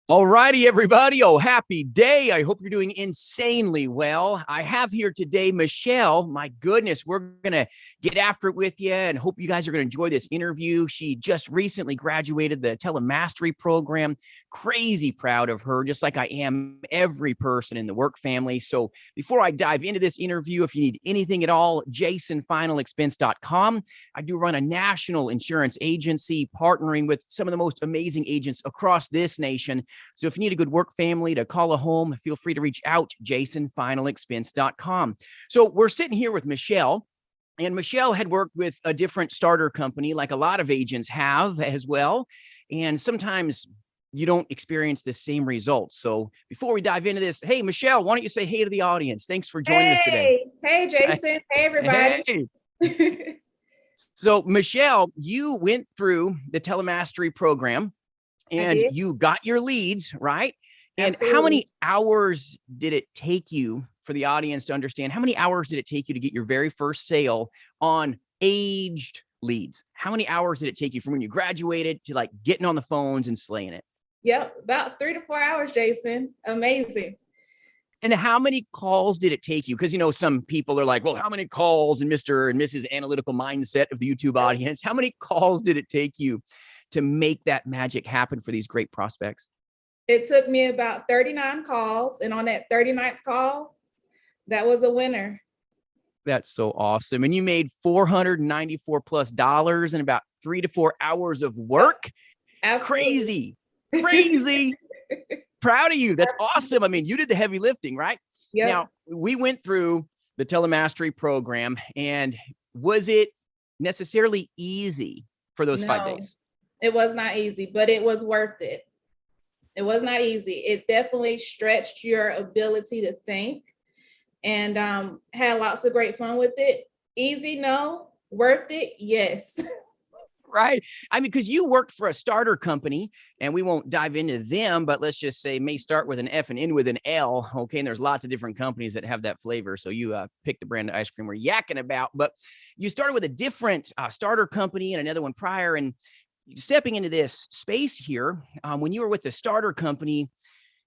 All righty, everybody. Oh, happy day. I hope you're doing insanely well. I have here today Michelle. My goodness, we're going to get after it with you and hope you guys are going to enjoy this interview. She just recently graduated the Telemastery program. Crazy proud of her, just like I am every person in the work family. So before I dive into this interview, if you need anything at all, jasonfinalexpense.com. I do run a national insurance agency partnering with some of the most amazing agents across this nation. So if you need a good work family to call a home, feel free to reach out, jasonfinalexpense.com. So we're sitting here with Michelle, and Michelle had worked with a different starter company like a lot of agents have as well. And sometimes you don't experience the same results. So before we dive into this, hey, Michelle, why don't you say hey to the audience? Thanks for joining us today. Hey, Jason. Hey, everybody. Hey. So Michelle, you went through the Telemastery program. And you got your leads, right? And Absolutely. how many hours did it take you, for the audience to understand, how many hours did it take you to get your very first sale on aged leads? How many hours did it take you from when you graduated to like getting on the phones and slaying it? Yep, about 3 to 4 hours, Jason. Amazing. And how many calls did it take you? Because, you know, some people are like, well, how many calls in Mr. and Mrs. Analytical Mindset of the YouTube audience? How many calls did it take you to make that magic happen for these great prospects? It took me about 39 calls. And on that 39th call, that was a winner. That's so awesome. And you made $494+ in about 3 to 4 hours of work. Absolutely. Crazy. Proud of you. That's awesome. I mean, you did the heavy lifting, right? Yep. Now, we went through the Telemastery program, and was it necessarily easy for those 5 days? It was not easy, but it was worth it. It was not easy. It definitely stretched your ability to think, and had lots of great fun with it. Easy, no. Worth it, yes. Right. I mean, because you worked for a starter company, and we won't dive into them, but let's just say may start with an F and end with an L. Okay. And there's lots of different companies that have that flavor. So you pick the brand of ice cream we're yakking about, but you started with a different starter company and another one prior. And stepping into this space here, when you were with the starter company,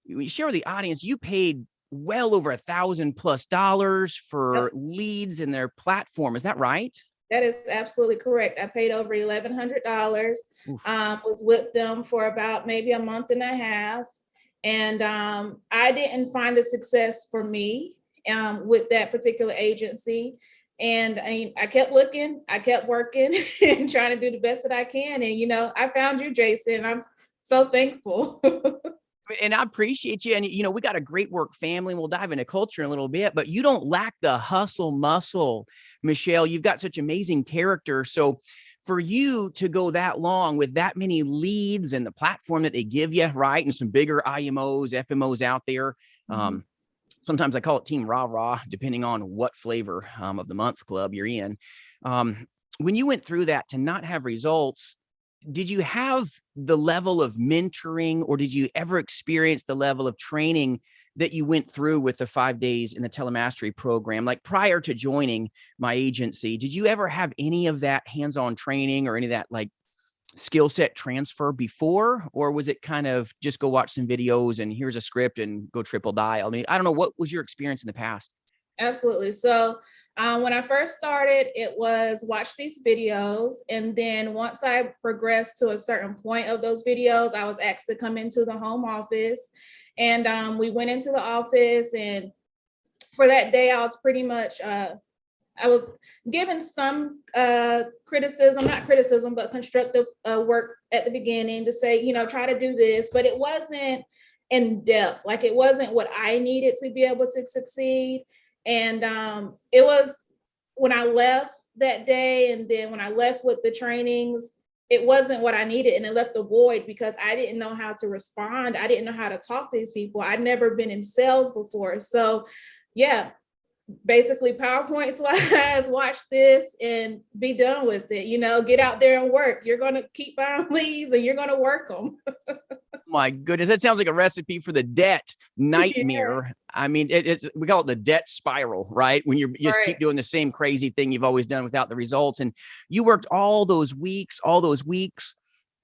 you share with the audience, you paid well over $1,000+ for leads in their platform. Is that right? That is absolutely correct. I paid over $1,100. Was with them for about maybe a month and a half. And I didn't find the success for me with that particular agency. And I kept looking, I kept working and trying to do the best that I can. And, you know, I found you, Jason. I'm so thankful. And I appreciate you. And, you know, we got a great work family. We'll dive into culture in a little bit, but you don't lack the hustle muscle, Michelle. You've got such amazing character. So for you to go that long with that many leads and the platform that they give you, right? And some bigger IMOs, FMOs out there. Sometimes I call it Team Rah Rah, depending on what flavor of the month club you're in. When you went through that to not have results, did you have the level of mentoring, or did you ever experience the level of training that you went through with the 5 days in the Telemastery program? Like prior to joining my agency, did you ever have any of that hands-on training or any of that like skill set transfer before, or was it kind of just go watch some videos and here's a script and go triple dial? I mean, I don't know, what was your experience in the past? Absolutely. So when I first started, it was watch these videos. And then once I progressed to a certain point of those videos, I was asked to come into the home office. And we went into the office. And for that day, I was pretty much, I was given some criticism, not criticism, but constructive work at the beginning to say, you know, try to do this. But it wasn't in depth. Like it wasn't what I needed to be able to succeed. And it was when I left that day, and then when I left with the trainings, it wasn't what I needed, and it left a void because I didn't know how to respond. I didn't know how to talk to these people. I'd never been in sales before. So yeah, basically PowerPoint slides, watch this and be done with it. You know, get out there and work. You're going to keep buying leads and you're going to work them. My goodness, that sounds like a recipe for the debt nightmare. Yeah. I mean, we call it the debt spiral, right? When you just keep doing the same crazy thing you've always done without the results. And you worked all those weeks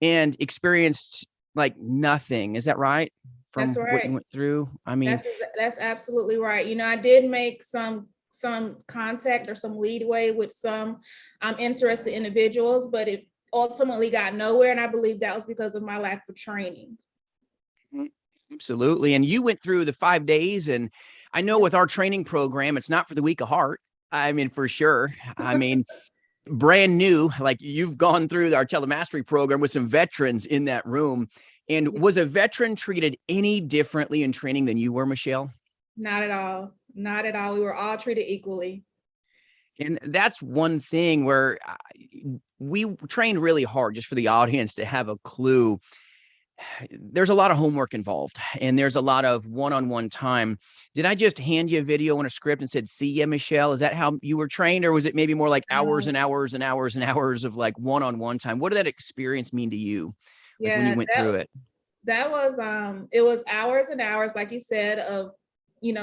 and experienced like nothing. Is that right? from That's what you right. went through? I mean, That's absolutely right. I did make some contact or some leadway with some interested individuals, but it ultimately got nowhere. And I believe that was because of my lack of training. mm, absolutely. And you went through the 5 days, and I know with our training program, it's not for the weak of heart. I mean, for sure. I mean, brand new, like you've gone through our telemastery program with some veterans in that room. And was a veteran treated any differently in training than you were, Michelle? Not at all. Not at all. We were all treated equally. And that's one thing where we trained really hard, just for the audience to have a clue. There's a lot of homework involved, and there's a lot of one-on-one time. Did I just hand you a video and a script and said, see ya, Michelle? Is that how you were trained? Or was it maybe more like hours and hours and hours and hours of like one-on-one time? What did that experience mean to you? Like when you Yeah, went through it? that was it was hours and hours, like you said, of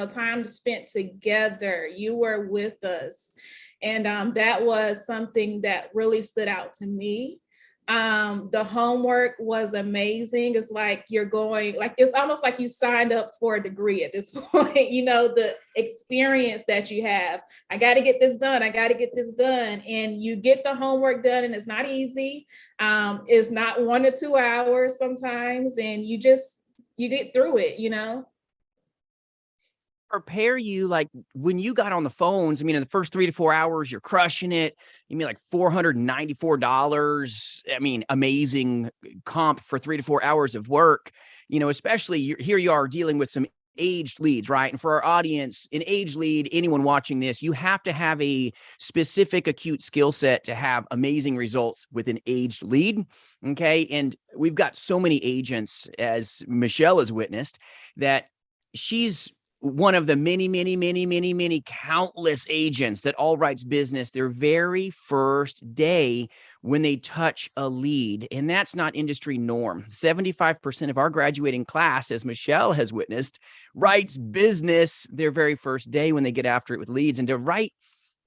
time spent together. You were with us. And that was something that really stood out to me. The homework was amazing. It's like it's almost like you signed up for a degree at this point. The experience that you have. I got to get this done. I got to get this done. And you get the homework done, and it's not easy. It's not 1 or 2 hours sometimes, and you get through it. Prepare you, like when you got on the phones, I mean, in the first 3 to 4 hours, you're crushing it. You mean like $494. I mean, amazing comp for 3 to 4 hours of work, especially here you are dealing with some aged leads, right? And for our audience, an age lead, anyone watching this, you have to have a specific acute skill set to have amazing results with an aged lead. Okay. And we've got so many agents, as Michelle has witnessed, that she's one of the many, many, many, many, many countless agents that all writes business their very first day when they touch a lead. And that's not industry norm. 75% of our graduating class, as Michelle has witnessed, writes business their very first day when they get after it with leads. And to write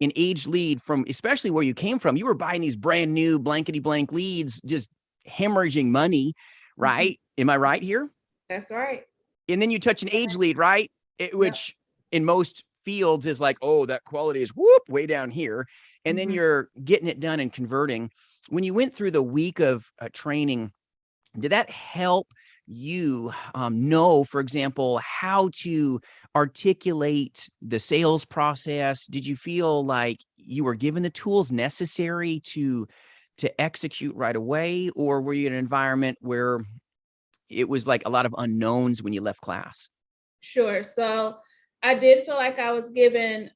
an aged lead from, especially where you came from, you were buying these brand new blankety blank leads, just hemorrhaging money, right? Am I right here? That's right. And then you touch an age lead, right? Yep. Which in most fields is like, oh, that quality is way down here. And then you're getting it done and converting. When you went through the week of training, did that help you know, for example, how to articulate the sales process? Did you feel like you were given the tools necessary to execute right away? Or were you in an environment where it was like a lot of unknowns when you left class? Sure. So I did feel like I was given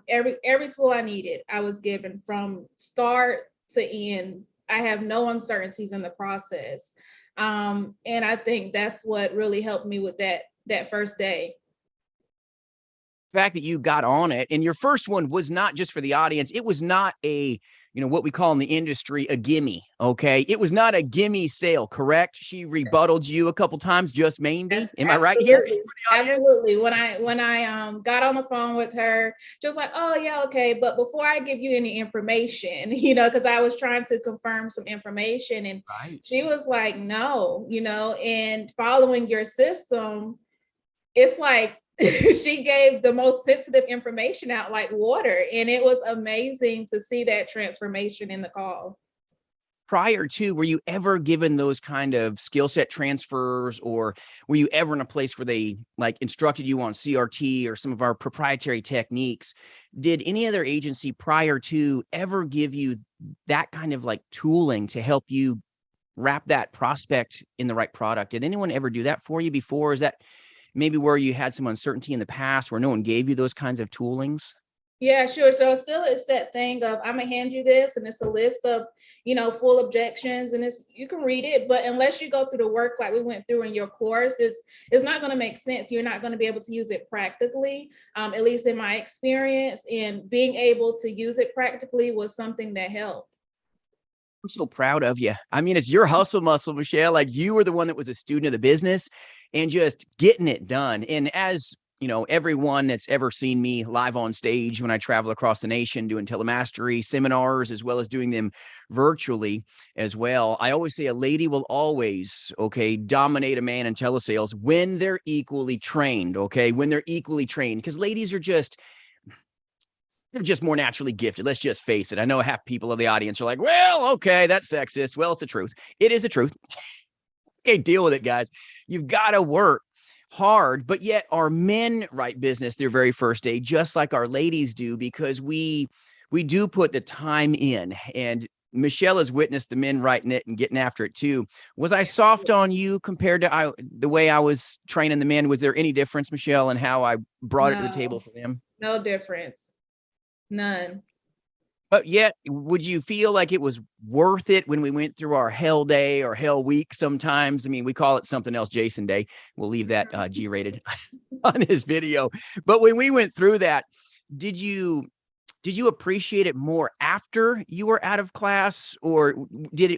every tool I needed. I was given from start to end. I have no uncertainties in the process. And I think that's what really helped me with that first day. Fact that you got on it, and your first one was not, just for the audience, it was not a, what we call in the industry a gimme. Okay, it was not a gimme sale, correct? She rebutted you a couple times, just maybe. Am I right here Absolutely. for the audience? Absolutely. When I got on the phone with her, just like, oh yeah, okay. But before I give you any information, because I was trying to confirm some information, and Right. she was like, no, and following your system, it's like she gave the most sensitive information out like water. And it was amazing to see that transformation in the call. Prior to, were you ever given those kind of skill set transfers, or were you ever in a place where they like instructed you on CRT or some of our proprietary techniques? Did any other agency prior to ever give you that kind of like tooling to help you wrap that prospect in the right product? Did anyone ever do that for you before? Is that maybe where you had some uncertainty in the past where no one gave you those kinds of toolings? Yeah, sure. So it's that thing of, I'm gonna hand you this, and it's a list of full objections, and you can read it, but unless you go through the work like we went through in your course, it's not going to make sense. You're not going to be able to use it practically, at least in my experience. And being able to use it practically was something that helped. I'm so proud of you. I mean, it's your hustle muscle, Michelle. Like, you were the one that was a student of the business and just getting it done. And as everyone that's ever seen me live on stage when I travel across the nation doing telemastery seminars, as well as doing them virtually as well. I always say a lady will always, dominate a man in telesales when they're equally trained, when they're equally trained, because ladies are they're just more naturally gifted. Let's just face it. I know half people of the audience are like, well, okay, that's sexist. Well, it's the truth. It is the truth. Okay, deal with it, guys. You've got to work hard, but yet our men write business their very first day, just like our ladies do, because we do put the time in. And Michelle has witnessed the men writing it and getting after it too. Was I soft on you compared to the way I was training the men? Was there any difference, Michelle, in how I brought it to the table for them? No difference. None. But yet, would you feel like it was worth it when we went through our hell day or hell week sometimes? I mean, we call it something else, Jason Day. We'll leave that G-rated on his video. But when we went through that, did you appreciate it more after you were out of class, or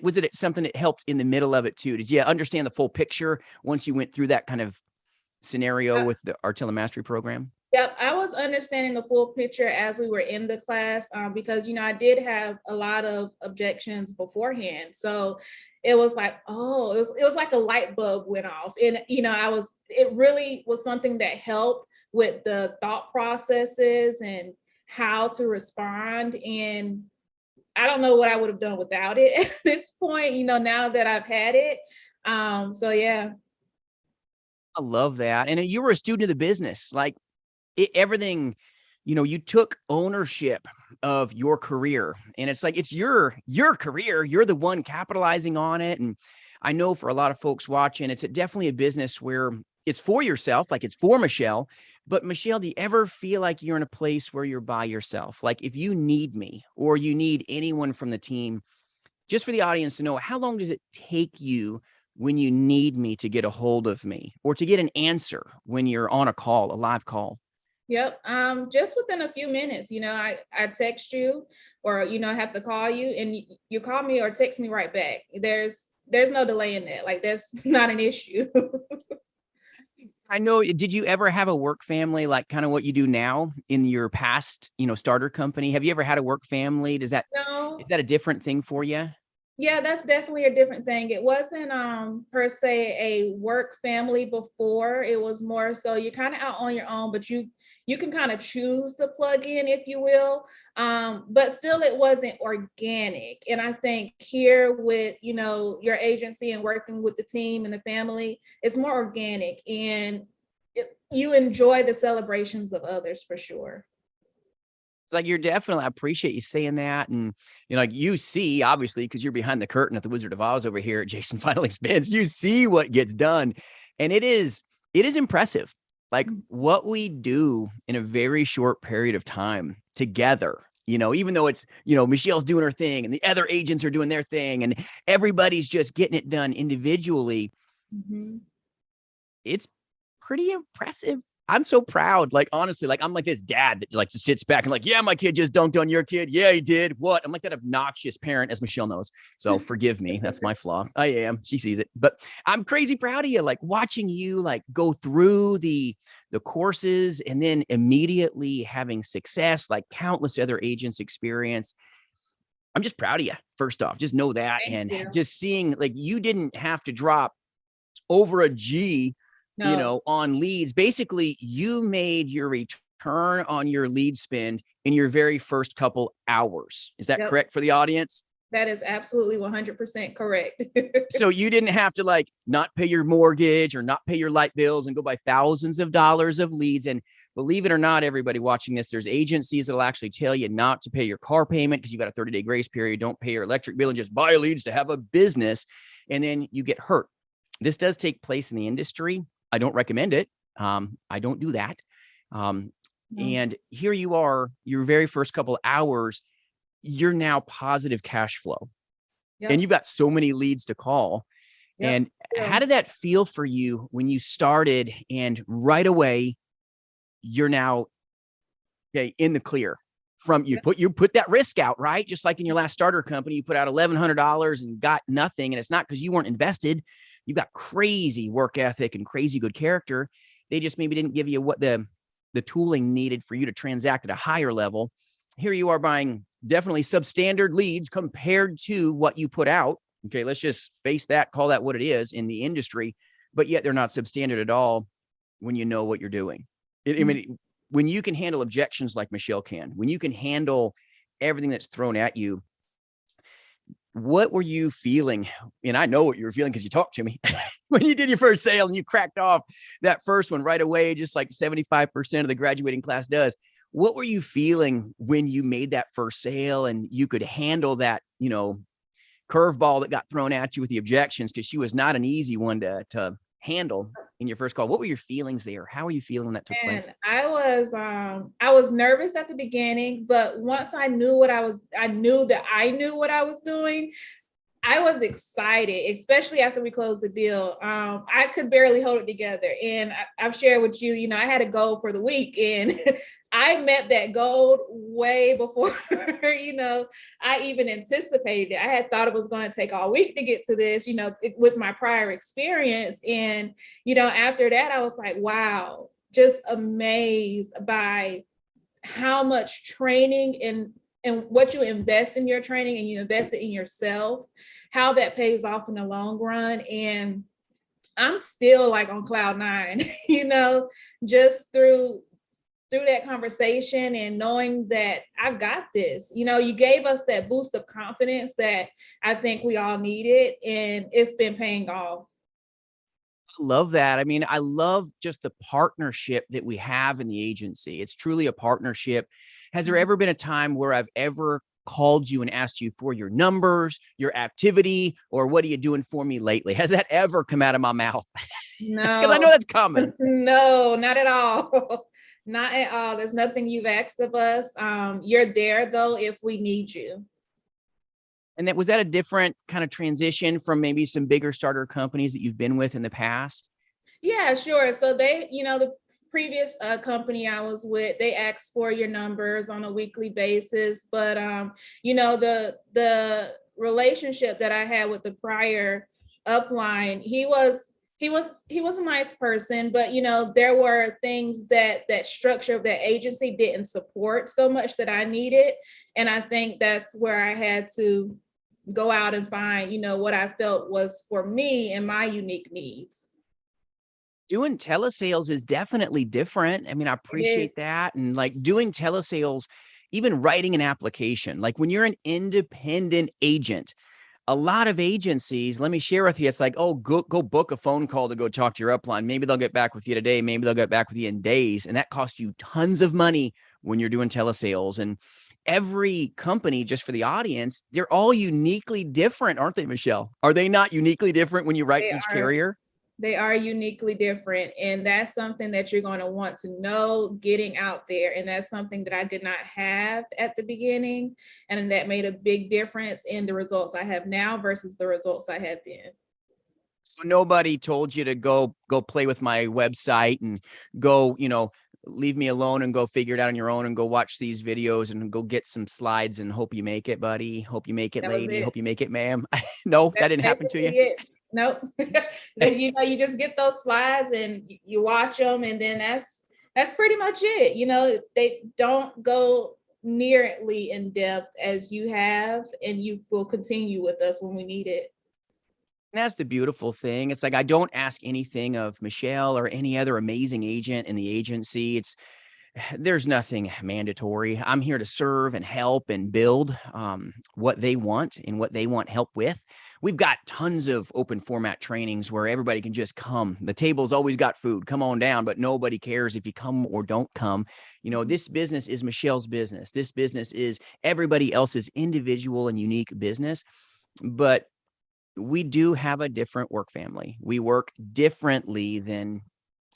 was it something that helped in the middle of it too? Did you understand the full picture once you went through that kind of scenario with our telemastery program? Yep, I was understanding the full picture as we were in the class, because I did have a lot of objections beforehand. So it was like, oh, it was like a light bulb went off, and it really was something that helped with the thought processes and how to respond. And I don't know what I would have done without it at this point. Now that I've had it, so yeah. I love that. And you were a student of the business, like everything, you took ownership of your career, and it's like, it's your career. You're the one capitalizing on it. And I know for a lot of folks watching, it's definitely a business where it's for yourself, like it's for Michelle. But Michelle, do you ever feel like you're in a place where you're by yourself? Like if you need me or you need anyone from the team, just for the audience to know, how long does it take you when you need me to get a hold of me or to get an answer when you're on a call, a live call? Yep. Just within a few minutes, I text you or, I have to call you, and you call me or text me right back. There's no delay in that. Like that's not an issue. I know. Did you ever have a work family, like kind of what you do now in your past, starter company? Have you ever had a work family? Is that No. a different thing for you? Yeah, that's definitely a different thing. It wasn't per se a work family before. It was more so you're kind of out on your own, but you can kind of choose to plug in, if you will. But still it wasn't organic. And I think here with, your agency and working with the team and the family, it's more organic, and you enjoy the celebrations of others for sure. It's like, I appreciate you saying that. And, like you see, obviously, because you're behind the curtain at the Wizard of Oz over here at Jason Final Expense, you see what gets done. And it is impressive. Like what we do in a very short period of time together, even though it's, Michelle's doing her thing and the other agents are doing their thing and everybody's just getting it done individually. Mm-hmm. It's pretty impressive. I'm so proud. Like, honestly, like I'm like this dad that like just sits back and like, yeah, my kid just dunked on your kid. Yeah, he did. What? I'm like that obnoxious parent, as Michelle knows. So forgive me. That's my flaw. I am. She sees it. But I'm crazy proud of you. Like watching you like go through the courses and then immediately having success, like countless other agents experience. I'm just proud of you. First off, just know that. Thank you. Just seeing like you didn't have to drop over a G on leads. Basically, you made your return on your lead spend in your very first couple hours. Is that correct for the audience? That is absolutely 100% correct. So you didn't have to like not pay your mortgage or not pay your light bills and go buy thousands of dollars of leads. And believe it or not, everybody watching this, there's agencies that'll actually tell you not to pay your car payment because you got a 30-day grace period. Don't pay your electric bill and just buy leads to have a business. And then you get hurt. This does take place in the industry. I don't recommend it. I don't do that. And here you are, your very first couple of hours, you're now positive cash flow. Yep. And you've got so many leads to call. Yep. And how did that feel for you when you started and right away, you're now in the clear from you put that risk out, right? Just like in your last starter company, you put out $1,100 and got nothing. And it's not because you weren't invested. You've got crazy work ethic and crazy good character. They just maybe didn't give you what the tooling needed for you to transact at a higher level. Here you are buying definitely substandard leads compared to what you put out. Okay, let's just face that, call that what it is in the industry, but yet they're not substandard at all when you know what you're doing. I mean, when you can handle objections like Michelle can, when you can handle everything that's thrown at you, what were you feeling? And I know what you were feeling because you talked to me when you did your first sale and you cracked off that first one right away, just like 75% of the graduating class does. What were you feeling when you made that first sale and you could handle that, you know, curveball that got thrown at you with the objections? Because she was not an easy one to handle in your first call. What were your feelings there? How are you feeling when that took place? And I was nervous at the beginning, but once I knew I knew that I knew what I was doing. I was excited, especially after we closed the deal. I could barely hold it together. And I've shared with you, you know, I had a goal for the week and I met that goal way before, you know, I even anticipated it. I had thought it was going to take all week to get to this, you know, with my prior experience. And, you know, after that, I was like, wow, just amazed by how much training and what you invest in your training and you invest it in yourself, how that pays off in the long run. And I'm still like on cloud nine, you know, just through that conversation and knowing that I've got this. You know, you gave us that boost of confidence that I think we all needed, and it's been paying off. Love that. I mean, I love just the partnership that we have in the agency. It's truly a partnership. Has there ever been a time where I've ever called you and asked you for your numbers, your activity, or what are you doing for me lately? Has that ever come out of my mouth? Because I know No, that's common. no, not at all. Not at all. There's nothing you've asked of us. You're there though if we need you. And that was that a different kind of transition from maybe some bigger starter companies that you've been with in the past? Yeah, sure. So they, you know, the previous company I was with, they asked for your numbers on a weekly basis. But you know, the relationship that I had with the prior upline, he was a nice person, but you know, there were things that structure of that agency didn't support so much that I needed. And I think that's where I had to go out and find, you know, what I felt was for me and my unique needs. Doing telesales is definitely different. I mean, I It is. appreciate that. And like doing telesales, even writing an application, like when you're an independent agent, a lot of agencies, let me share with you, it's like, oh, go book a phone call to go talk to your upline. Maybe they'll get back with you today. Maybe they'll get back with you in days. And that costs you tons of money when you're doing telesales. And every company, just for the audience, they're all uniquely different, aren't they, Michelle? Are they not uniquely different when you write They each are. carrier? They are uniquely different. And that's something that you're going to want to know getting out there. And that's something that I did not have at the beginning. And that made a big difference in the results I have now versus the results I had then. So nobody told you to go play with my website and go, you know, leave me alone and go figure it out on your own and go watch these videos and go get some slides and hope you make it, buddy. Hope you make it, That was lady. it. Hope you make it, ma'am. No, that That's didn't happen to you. basically it. Nope. You know, you just get those slides and you watch them, and then that's pretty much it. You know, they don't go nearly in depth as you have, and you will continue with us when we need it. And that's the beautiful thing. It's like I don't ask anything of Michelle or any other amazing agent in the agency. There's nothing mandatory. I'm here to serve and help and build what they want and what they want help with. We've got tons of open format trainings where everybody can just come. The table's always got food. Come on down, but nobody cares if you come or don't come. You know, this business is Michelle's business. This business is everybody else's individual and unique business. But we do have a different work family. We work differently than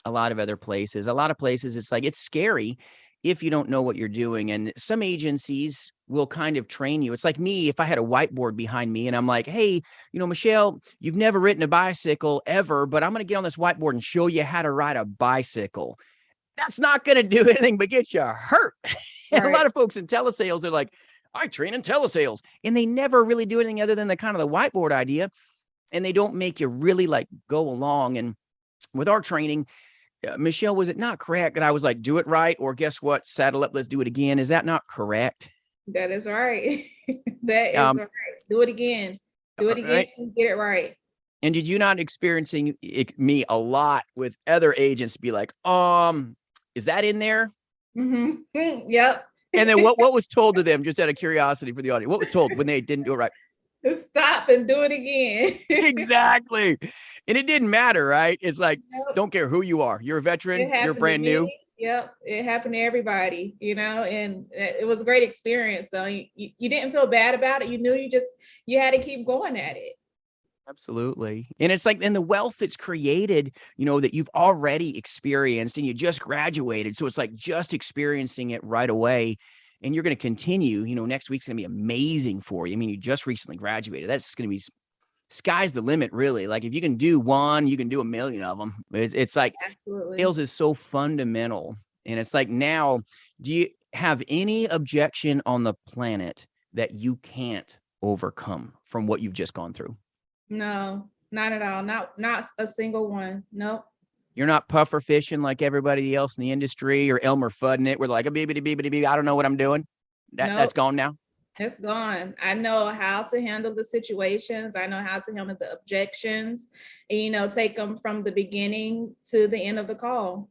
a lot of other places. A lot of places, it's like, it's scary if you don't know what you're doing. And some agencies will kind of train you. It's like me, if I had a whiteboard behind me and I'm like, hey, you know, Michelle, you've never ridden a bicycle ever, but I'm going to get on this whiteboard and show you how to ride a bicycle. That's not going to do anything but get you hurt. And a Right. lot of folks in telesales, they're like, I train in telesales. And they never really do anything other than the kind of the whiteboard idea. And they don't make you really like go along. And with our training, Michelle, was it not correct that I was like, do it right, or guess what? Saddle up, let's do it again. Is that not correct? That is right. That is Um, right. Do it again. Do it again right. till you get it right. And did you not experiencing me a lot with other agents be like, is that in there? Yep. And then what was told to them, just out of curiosity for the audience? What was told when they didn't do it right? Stop and do it again. Exactly. And it didn't matter, right? It's like, Yep. don't care who you are. You're a It veteran, you're happened to brand new. me. Yep. It happened to everybody, and it was a great experience though. You didn't feel bad about it. You knew you had to keep going at it. Absolutely. And it's like, and the wealth that's created, that you've already experienced and you just graduated. So it's like just experiencing it right away. And you're going to continue, next week's going to be amazing for you. I mean, you just recently graduated. That's going to be sky's the limit, really. Like if you can do one, you can do a million of them. It's like Absolutely. sales is so fundamental. And it's like, now, do you have any objection on the planet that you can't overcome from what you've just gone through? No, not at all. Not a single one. Nope. You're not puffer fishing like everybody else in the industry, or Elmer Fudding it. We're like a beebity, I don't know what I'm doing. That's Nope. gone now. It's gone. I know how to handle the situations. I know how to handle the objections and, take them from the beginning to the end of the call.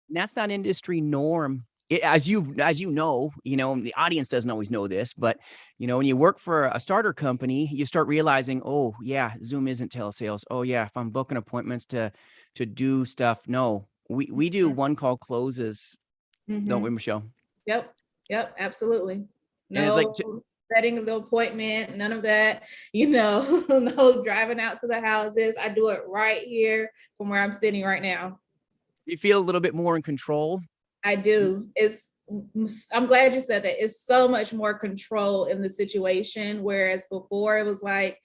And that's not industry norm. As you know, the audience doesn't always know this, but when you work for a starter company, you start realizing, oh yeah, Zoom isn't telesales. Oh yeah, if I'm booking appointments to do stuff, no, we do one call closes, don't we, Mm-hmm. Michelle? Yep. Yep. Absolutely. And it's like, No setting the appointment, none of that, no driving out to the houses. I do it right here from where I'm sitting right now. you feel a little bit more in control. I do. I'm glad you said that. It's so much more control in the situation. Whereas before it was like,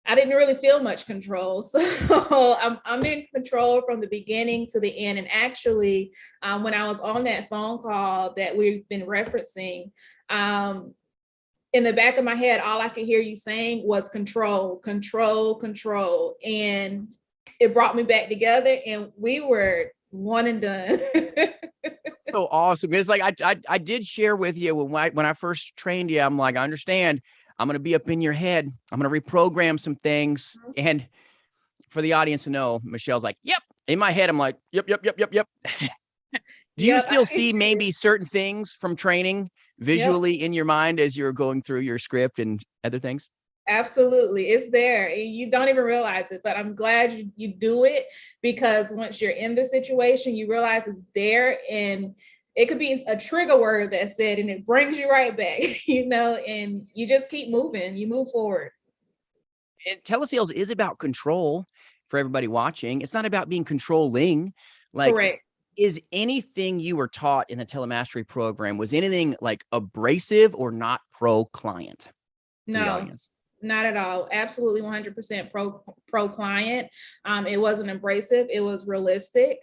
I didn't really feel much control. So I'm in control from the beginning to the end. And actually, when I was on that phone call that we've been referencing, in the back of my head, all I could hear you saying was control, control, control. And it brought me back together and we were one and done. So awesome. It's like, I did share with you when I first trained you, I'm like, I understand. I'm going to be up in your head. I'm going to reprogram some things. And for the audience to know, Michelle's like, yep. In my head, I'm like, yep, yep, yep, yep, yep. Do you Yep. still see maybe certain things from training Yep. visually in your mind as you're going through your script and other things? Absolutely. It's there. You don't even realize it, but I'm glad you do it, because once you're in the situation, you realize it's there, and it could be a trigger word that's said and it brings you right back, and you just keep moving, you move forward. And telesales is about control for everybody watching. It's not about being controlling. Like, Correct. is anything you were taught in the telemastery program, was anything like abrasive or not pro client for the No, audience? not at all. Absolutely 100% pro client. It wasn't abrasive, it was realistic,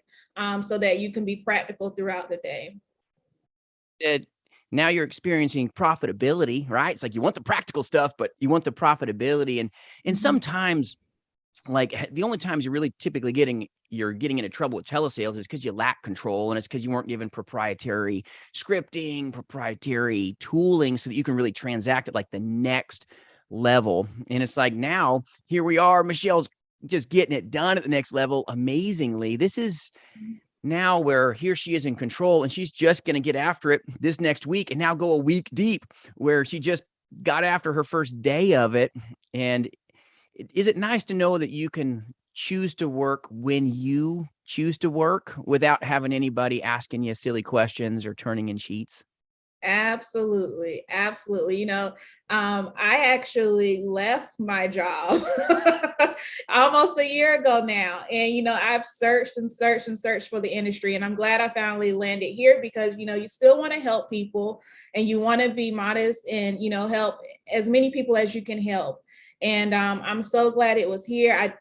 so that you can be practical throughout the day. Now you're experiencing profitability, right? It's like you want the practical stuff, but you want the profitability. And sometimes, like, the only times you're really typically you're getting into trouble with telesales is because you lack control, and it's because you weren't given proprietary scripting, proprietary tooling, so that you can really transact at like the next level. And it's like, now here we are, Michelle's just getting it done at the next level amazingly. This is now where here she is in control, and she's just going to get after it this next week, and now go a week deep, where she just got after her first day of it. And is it nice to know that you can choose to work when you choose to work without having anybody asking you silly questions or turning in sheets? Absolutely. Absolutely. I actually left my job almost a year ago now. And, I've searched and searched and searched for the industry. And I'm glad I finally landed here, because, you still want to help people, and you want to be modest and, help as many people as you can help. And I'm so glad it was here.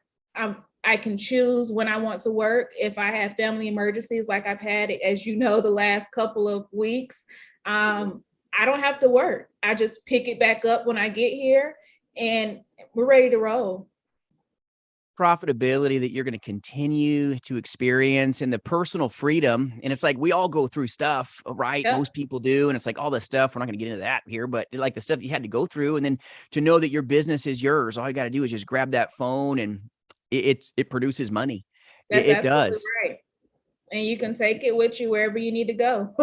I can choose when I want to work. If I have family emergencies, like I've had, as the last couple of weeks, I don't have to work. I just pick it back up when I get here, and we're ready to roll. profitability that you're going to continue to experience and the personal freedom. And it's like, we all go through stuff, right? Yep. Most people do. And it's like all the stuff, we're not going to get into that here, but like the stuff you had to go through. And then to know that your business is yours, all you got to do is just grab that phone and it produces money. That's It absolutely does. right. And you can take it with you wherever you need to go.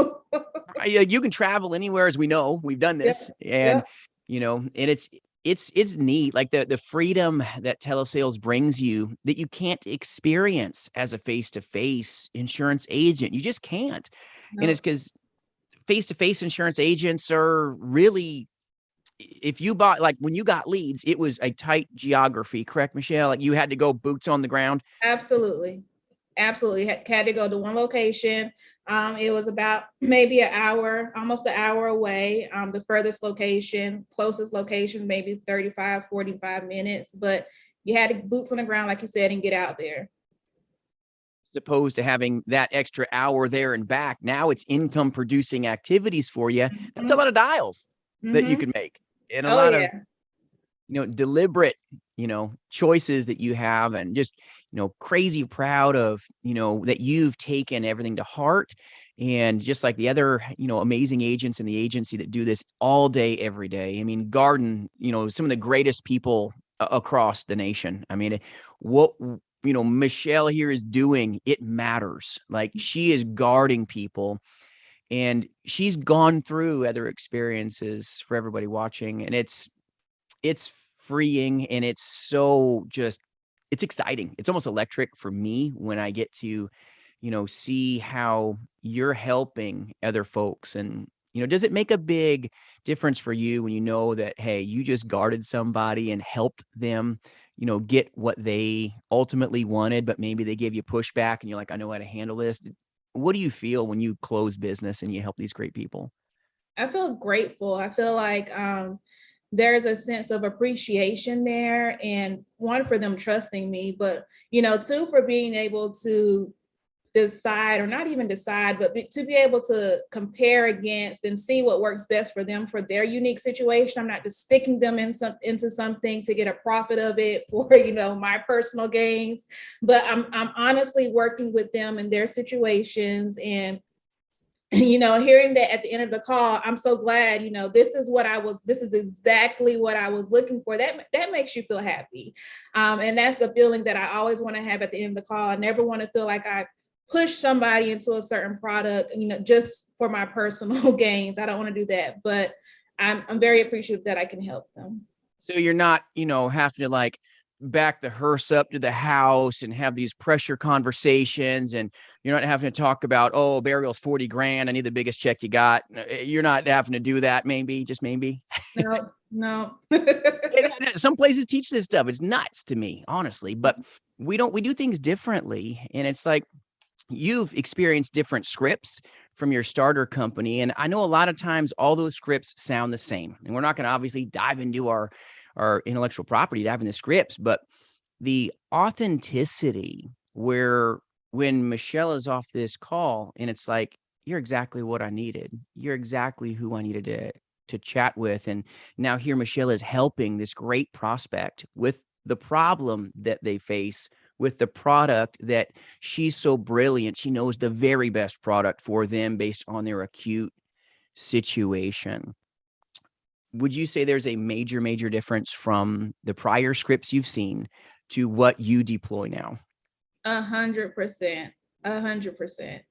You can travel anywhere, as we know. We've done Yep. this, and Yep. and it's neat, like the freedom that telesales brings you that you can't experience as a face-to-face insurance agent. You just can't. And it's No. because face-to-face insurance agents are really, if you bought, like when you got leads, it was a tight geography, correct, Michelle? Like you had to go boots on the ground. Absolutely. Absolutely. Had to go to one location. It was about maybe an hour, almost an hour away. The furthest location, closest location, maybe 35, 45 minutes, but you had to boots on the ground, like you said, and get out there. As opposed to having that extra hour there and back. Now it's income producing activities for you. That's a Mm-hmm. lot of dials that you Mm-hmm. can make, and a Oh lot of, yeah. deliberate, choices that you have, and just, crazy proud of, that you've taken everything to heart. And just like the other, amazing agents in the agency that do this all day, every day. I mean, Garden, some of the greatest people across the nation. I mean, what, Michelle here is doing, it matters. Like she is guarding people, and she's gone through other experiences for everybody watching. And it's freeing, and it's so just, it's exciting. It's almost electric for me when I get to, see how you're helping other folks. And, does it make a big difference for you when you know that, hey, you just guarded somebody and helped them, get what they ultimately wanted, but maybe they gave you pushback and you're like, I know how to handle this. What do you feel when you close business and you help these great people? I feel grateful. I feel like there's a sense of appreciation there, and one, for them trusting me, but two, for being able to decide, or not even decide, but to be able to compare against and see what works best for them for their unique situation. I'm not just sticking them into something to get a profit of it for my personal gains, but I'm honestly working with them in their situations. And hearing that at the end of the call, I'm so glad, this is exactly what I was looking for. That makes you feel happy. And that's the feeling that I always want to have at the end of the call. I never want to feel like I push somebody into a certain product, just for my personal gains. I don't want to do that, but I'm very appreciative that I can help them. So you're not, having to like back the hearse up to the house and have these pressure conversations, and you're not having to talk about, oh, burial's 40 grand. I need the biggest check you got. You're not having to do that. Maybe, just maybe. No, no. Some places teach this stuff. It's nuts to me, honestly, but we do things differently. And it's like, you've experienced different scripts from your starter company. And I know a lot of times all those scripts sound the same. And we're not going to obviously dive into our intellectual property, dive into scripts, but the authenticity, where when Michelle is off this call and it's like, you're exactly what I needed. You're exactly who I needed to chat with. And now here Michelle is helping this great prospect with the problem that they face, with the product that she's so brilliant. She knows the very best product for them based on their acute situation. Would you say there's a major, major difference from the prior scripts you've seen to what you deploy now? 100%. 100%. I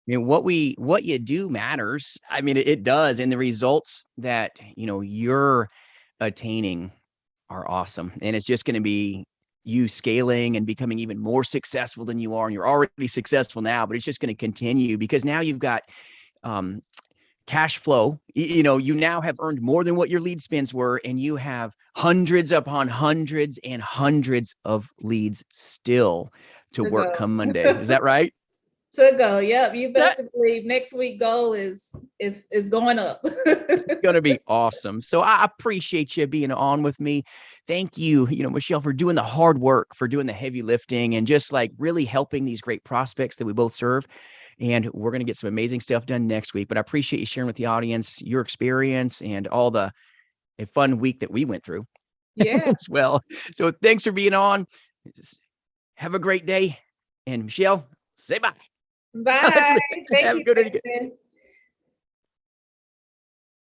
mean, what you do matters. I mean, it does. And the results that, you're attaining are awesome. And it's just going to be you scaling and becoming even more successful than you are. And you're already successful now, but it's just going to continue because now you've got um, cash flow. You now have earned more than what your lead spins were, and you have hundreds upon hundreds and hundreds of leads still to To work go. come Monday. Is that right? To go. Yep. You That best believe next week goal is going up. It's going to be awesome. So I appreciate you being on with me. Thank you, Michelle, for doing the hard work, for doing the heavy lifting, and just like really helping these great prospects that we both serve. And we're going to get some amazing stuff done next week. But I appreciate you sharing with the audience your experience and all the a fun week that we went through. Yeah. as well. So thanks for being on. Have a great day. And Michelle, say bye. Bye. Thank Have a you, good one. Kristen.